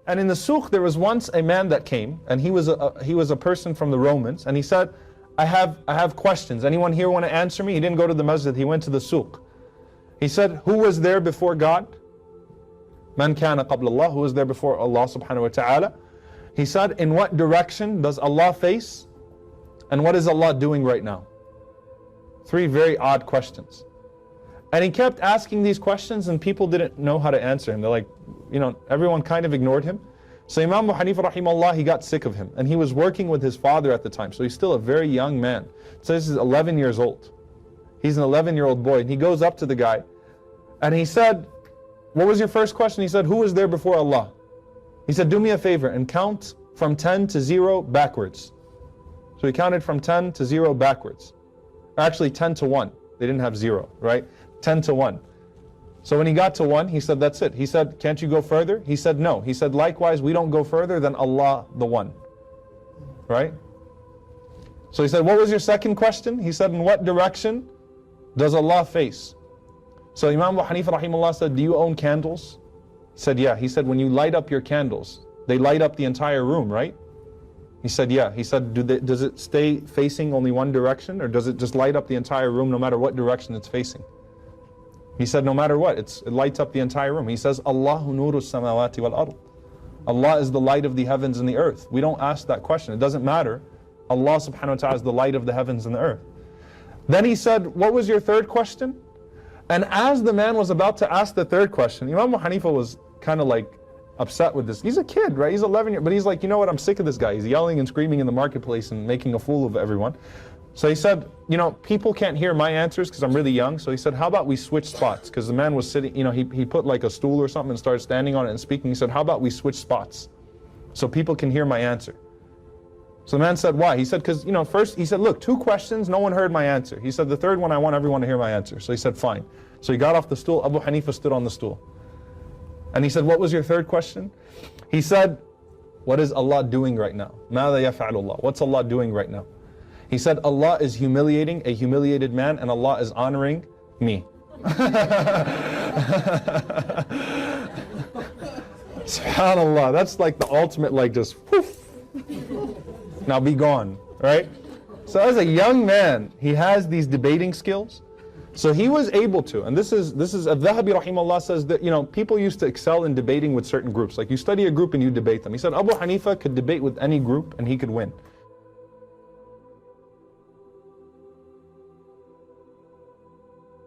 And in the souk there was once a man that came, and he was a person from the Romans, and he said, I have questions. Anyone here want to answer me? He didn't go to the masjid, he went to the souk. He said, who was there before God? Man kana qabla Allah, who was there before Allah subhanahu wa ta'ala? He said, in what direction does Allah face? And what is Allah doing right now? Three very odd questions. And he kept asking these questions, and people didn't know how to answer him. They're like, everyone kind of ignored him. So Imam Hanifa rahimahullah, he got sick of him. And he was working with his father at the time. So he's still a very young man. So this is 11 years old. He's an 11-year-old boy. And he goes up to the guy. And he said, what was your first question? He said, who was there before Allah? He said, do me a favor and count from 10 to 0 backwards. So he counted from 10 to 0 backwards. Actually 10 to 1. They didn't have 0, right? 10 to 1. So when he got to 1, he said, that's it. He said, can't you go further? He said, no. He said, likewise, we don't go further than Allah the One. Right? So he said, what was your second question? He said, in what direction does Allah face? So Imam Abu Hanifa rahimahullah said, do you own candles? He said, yeah. He said, when you light up your candles, they light up the entire room, right? He said, yeah. He said, does it stay facing only one direction, or does it just light up the entire room no matter what direction it's facing? He said, no matter what, it lights up the entire room. He says, Allahu nuru samawati wal ard. Allah is the light of the heavens and the earth. We don't ask that question. It doesn't matter. Allah subhanahu wa ta'ala is the light of the heavens and the earth. Then he said, what was your third question? And as the man was about to ask the third question, Imam Abu Hanifa was kind of like upset with this. He's a kid, right? He's 11 years, but he's like, you know what, I'm sick of this guy. He's yelling and screaming in the marketplace and making a fool of everyone. So he said, people can't hear my answers because I'm really young. So he said, how about we switch spots? Because the man was sitting, he put like a stool or something and started standing on it and speaking. He said, how about we switch spots so people can hear my answer? So the man said, why? He said, because, first, he said, look, 2 questions, no one heard my answer. He said, the third one, I want everyone to hear my answer. So he said, fine. So he got off the stool. Abu Hanifa stood on the stool. And he said, what was your third question? He said, what is Allah doing right now? ماذا يفعل الله? What's Allah doing right now? He said, Allah is humiliating a humiliated man, and Allah is honoring me. SubhanAllah, that's like the ultimate, like just poof. Now be gone, right? So as a young man, he has these debating skills. So he was able to, and this is Al-Dhahabi rahimahullah says that, people used to excel in debating with certain groups. Like you study a group and you debate them. He said Abu Hanifa could debate with any group and he could win.